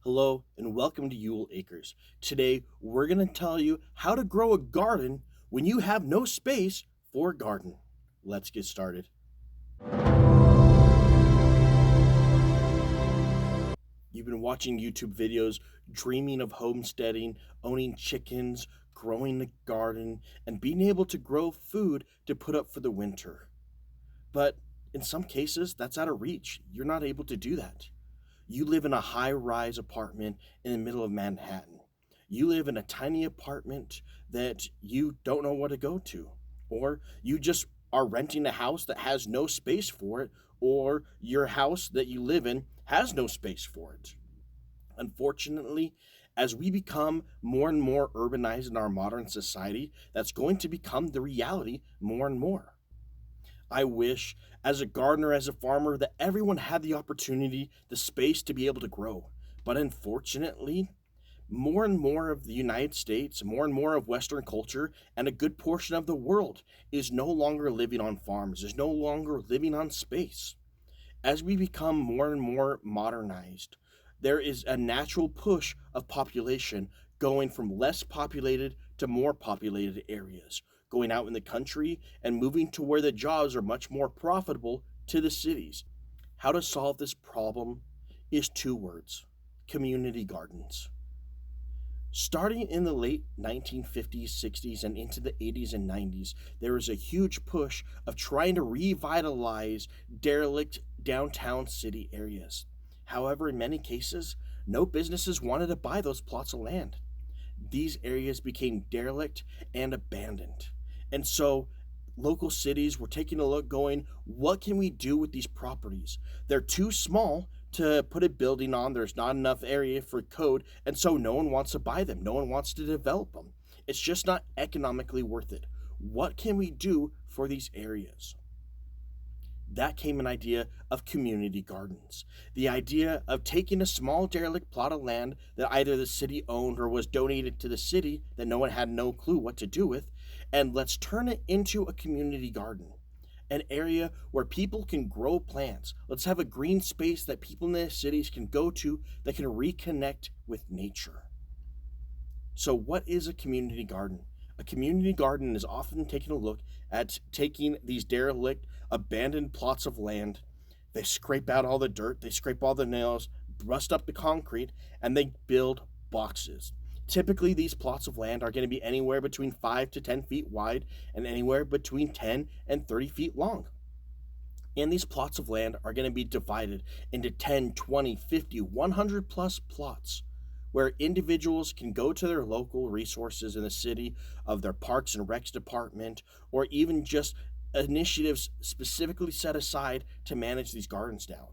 Hello and welcome to Ewell Acres. Today we're going to tell you how to grow a garden when you have no space for a garden. Let's get started. You've been watching YouTube videos, dreaming of homesteading, owning chickens, growing a garden, and being able to grow food to put up for the winter. But in some cases, that's out of reach. You're not able to do that. You live in a high rise apartment in the middle of Manhattan. You live in a tiny apartment that you don't know where to go to. Or you just are renting a house that has no space for it, or your house that you live in has no space for it. Unfortunately, as we become more and more urbanized in our modern society, that's going to become the reality more and more. I wish, as a gardener, as a farmer, that everyone had the opportunity, the space to be able to grow. But unfortunately, more and more of the United States, more and more of Western culture, and a good portion of the world is no longer living on farms, is no longer living on space. As we become more and more modernized, there is a natural push of population going from less populated to more populated areas, going out in the country and moving to where the jobs are much more profitable to the cities. How to solve this problem is two words: community gardens. Starting in the late 1950s, 60s, and into the 80s and 90s, there was a huge push of trying to revitalize derelict downtown city areas. However, in many cases, no businesses wanted to buy those plots of land. These areas became derelict and abandoned. And so local cities were taking a look, going, what can we do with these properties? They're too small to put a building on, there's not enough area for code, and so no one wants to buy them, no one wants to develop them. It's just not economically worth it. What can we do for these areas? That came an idea of community gardens. The idea of taking a small derelict plot of land that either the city owned or was donated to the city that no one had no clue what to do with, and let's turn it into a community garden. An area where people can grow plants. Let's have a green space that people in the cities can go to that can reconnect with nature. So, what is a community garden? A community garden is often taking a look at taking these derelict, abandoned plots of land. They scrape out all the dirt, they scrape all the nails, rust up the concrete, and they build boxes. Typically, these plots of land are going to be anywhere between 5 to 10 feet wide and anywhere between 10 and 30 feet long. And these plots of land are going to be divided into 10, 20, 50, 100 plus plots where individuals can go to their local resources in the city of their parks and recs department, or even just initiatives specifically set aside to manage these gardens down.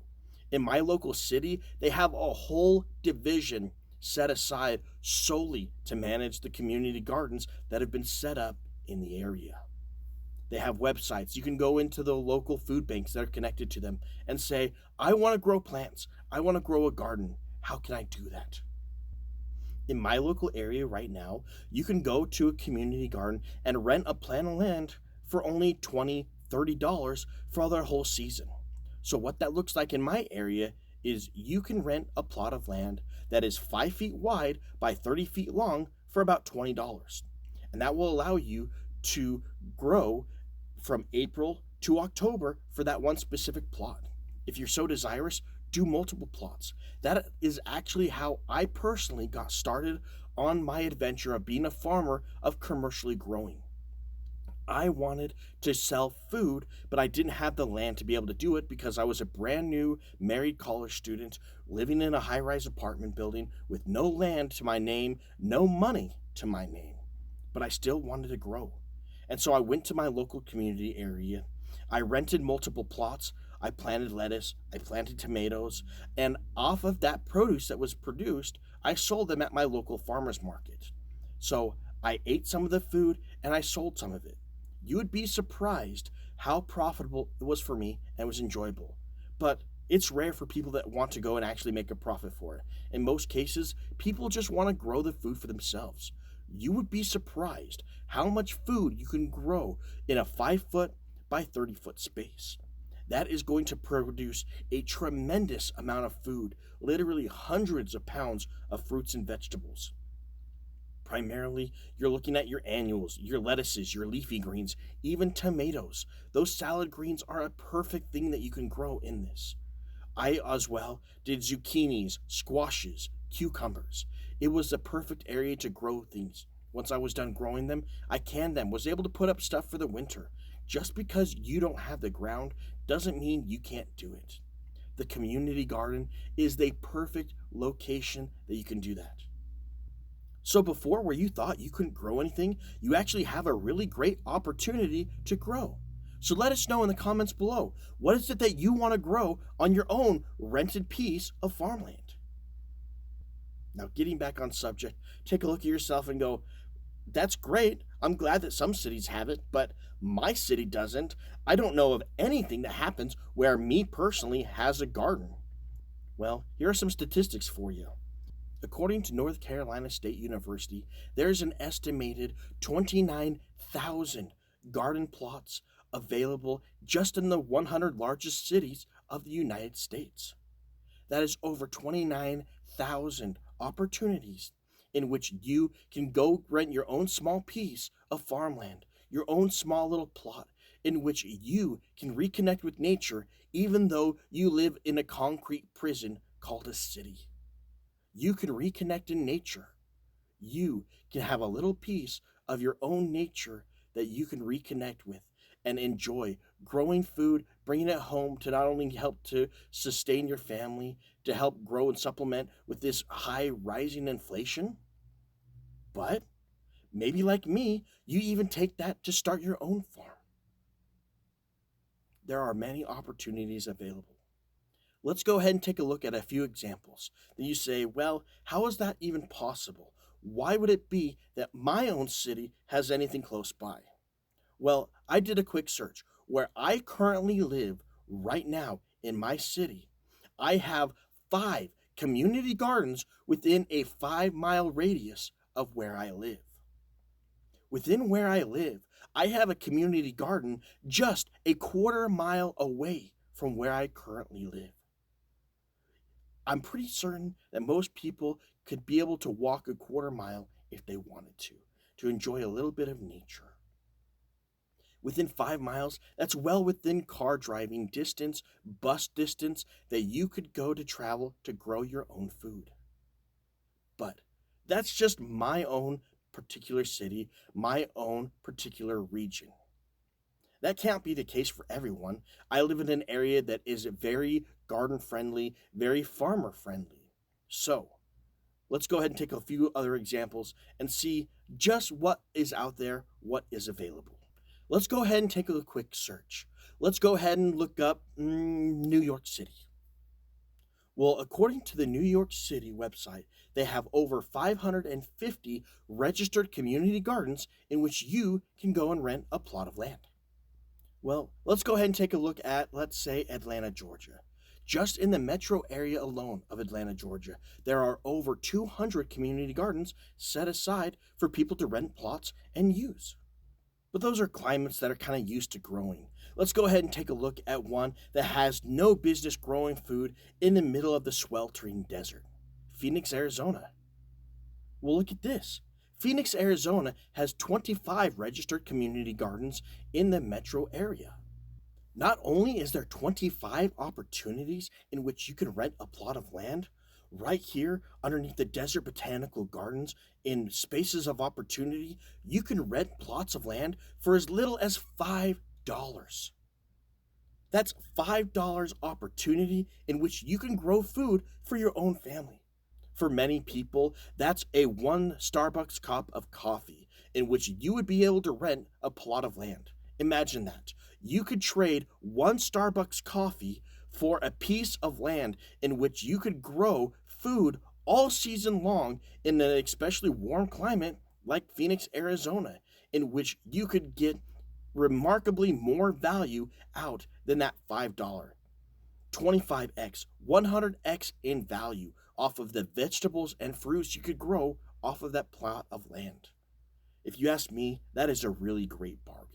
In my local city, they have a whole division set aside solely to manage the community gardens that have been set up in the area. They have websites. You can go into the local food banks that are connected to them and say, I want to grow plants. I want to grow a garden. How can I do that? In my local area right now, you can go to a community garden and rent a plot of land for only $20, $30 for their whole season. So what that looks like in my area is you can rent a plot of land that is 5 feet wide by 30 feet long for about $20. And that will allow you to grow from April to October for that one specific plot. If you're so desirous, do multiple plots. That is actually how I personally got started on my adventure of being a farmer of commercially growing. I wanted to sell food, but I didn't have the land to be able to do it because I was a brand new married college student living in a high rise apartment building with no land to my name, no money to my name. But I still wanted to grow. And so I went to my local community area. I rented multiple plots. I planted lettuce, I planted tomatoes, and off of that produce that was produced, I sold them at my local farmer's market. So I ate some of the food and I sold some of it. You would be surprised how profitable it was for me and was enjoyable. But it's rare for people that want to go and actually make a profit for it. In most cases, people just want to grow the food for themselves. You would be surprised how much food you can grow in a 5 foot by 30 foot space. That is going to produce a tremendous amount of food, literally hundreds of pounds of fruits and vegetables. Primarily, you're looking at your annuals, your lettuces, your leafy greens, even tomatoes. Those salad greens are a perfect thing that you can grow in this. I as well did zucchinis, squashes, cucumbers. It was the perfect area to grow things. Once I was done growing them, I canned them, was able to put up stuff for the winter. Just because you don't have the ground doesn't mean you can't do it. The community garden is the perfect location that you can do that. So before, where you thought you couldn't grow anything, you actually have a really great opportunity to grow. So let us know in the comments below, what is it that you want to grow on your own rented piece of farmland? Now, getting back on subject, take a look at yourself and go, that's great. I'm glad that some cities have it, but my city doesn't. I don't know of anything that happens where me personally has a garden. Well, here are some statistics for you. According to North Carolina State University, there's an estimated 29,000 garden plots available just in the 100 largest cities of the United States. That is over 29,000 opportunities in which you can go rent your own small piece of farmland, your own small little plot, in which you can reconnect with nature even though you live in a concrete prison called a city. You can reconnect in nature. You can have a little piece of your own nature that you can reconnect with and enjoy growing food, bringing it home to not only help to sustain your family, to help grow and supplement with this high rising inflation, but maybe like me, you even take that to start your own farm. There are many opportunities available. Let's go ahead and take a look at a few examples. Then you say, well, how is that even possible? Why would it be that my own city has anything close by? Well, I did a quick search. Where I currently live right now in my city, I have 5 community gardens within a 5-mile radius of where I live. Within where I live, I have a community garden just a quarter-mile away from where I currently live. I'm pretty certain that most people could be able to walk a quarter mile if they wanted to enjoy a little bit of nature. Within 5 miles, that's well within car driving distance, bus distance that you could go to travel to grow your own food. But that's just my own particular city, my own particular region. That can't be the case for everyone. I live in an area that is very garden friendly, very farmer friendly. So let's go ahead and take a few other examples and see just what is out there, what is available. Let's go ahead and take a quick search. Let's go ahead and look up New York City. Well, according to the New York City website, they have over 550 registered community gardens in which you can go and rent a plot of land. Well, let's go ahead and take a look at, let's say, Atlanta, Georgia. Just in the metro area alone of Atlanta, Georgia, there are over 200 community gardens set aside for people to rent plots and use. But those are climates that are kind of used to growing. Let's go ahead and take a look at one that has no business growing food in the middle of the sweltering desert. Phoenix, Arizona. Well, look at this. Phoenix, Arizona has 25 registered community gardens in the metro area. Not only is there 25 opportunities in which you can rent a plot of land, right here underneath the Desert Botanical Gardens in spaces of opportunity, you can rent plots of land for as little as $5. That's $5 opportunity in which you can grow food for your own family. For many people, that's a 1 Starbucks cup of coffee in which you would be able to rent a plot of land. Imagine that. You could trade 1 Starbucks coffee for a piece of land in which you could grow food all season long in an especially warm climate like Phoenix, Arizona, in which you could get remarkably more value out than that $5. 25x, 100x in value off of the vegetables and fruits you could grow off of that plot of land. If you ask me, that is a really great bargain.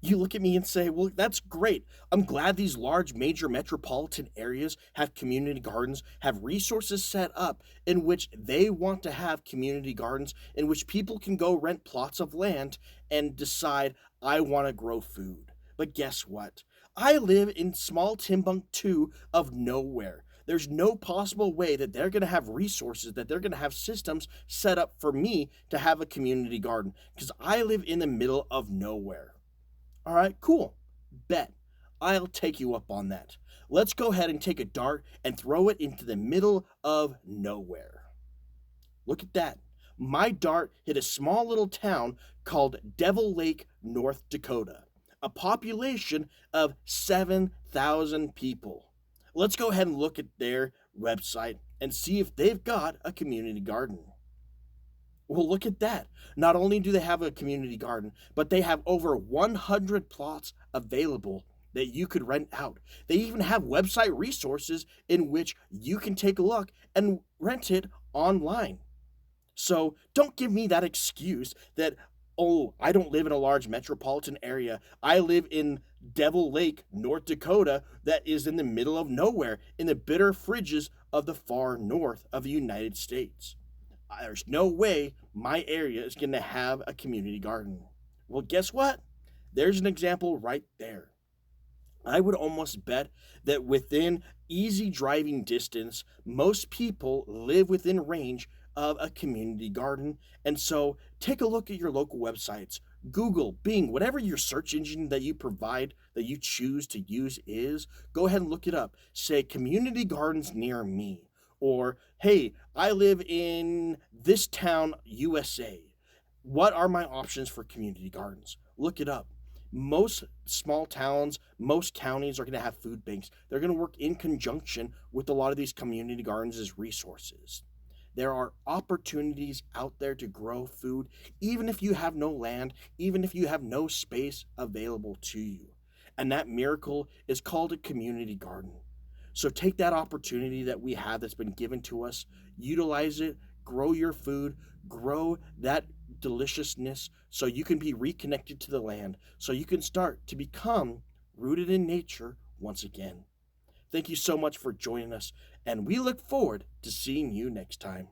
You look at me and say, well, that's great. I'm glad these large major metropolitan areas have community gardens, have resources set up in which they want to have community gardens, in which people can go rent plots of land and decide, I want to grow food. But guess what? I live in small Timbuktu of nowhere. There's no possible way that they're going to have resources, that they're going to have systems set up for me to have a community garden because I live in the middle of nowhere. All right, cool. Bet. I'll take you up on that. Let's go ahead and take a dart and throw it into the middle of nowhere. Look at that. My dart hit a small little town called Devil Lake, North Dakota, a population of 7,000 people. Let's go ahead and look at their website and see if they've got a community garden. Well, look at that. Not only do they have a community garden, but they have over 100 plots available that you could rent out. They even have website resources in which you can take a look and rent it online. So don't give me that excuse that, oh, I don't live in a large metropolitan area. I live in Devil Lake, North Dakota, that is in the middle of nowhere, in the bitter fridges of the far north of the United States. There's no way my area is going to have a community garden. Well, guess what? There's an example right there. I would almost bet that within easy driving distance, most people live within range of a community garden. And so take a look at your local websites. Google, Bing, whatever your search engine that you provide, that you choose to use is, go ahead and look it up. Say community gardens near me. Or, hey, I live in this town, USA. What are my options for community gardens? Look it up. Most small towns, most counties are going to have food banks. They're going to work in conjunction with a lot of these community gardens as resources. There are opportunities out there to grow food, even if you have no land, even if you have no space available to you. And that miracle is called a community garden. So take that opportunity that we have that's been given to us, utilize it, grow your food, grow that deliciousness so you can be reconnected to the land, so you can start to become rooted in nature once again. Thank you so much for joining us, and we look forward to seeing you next time.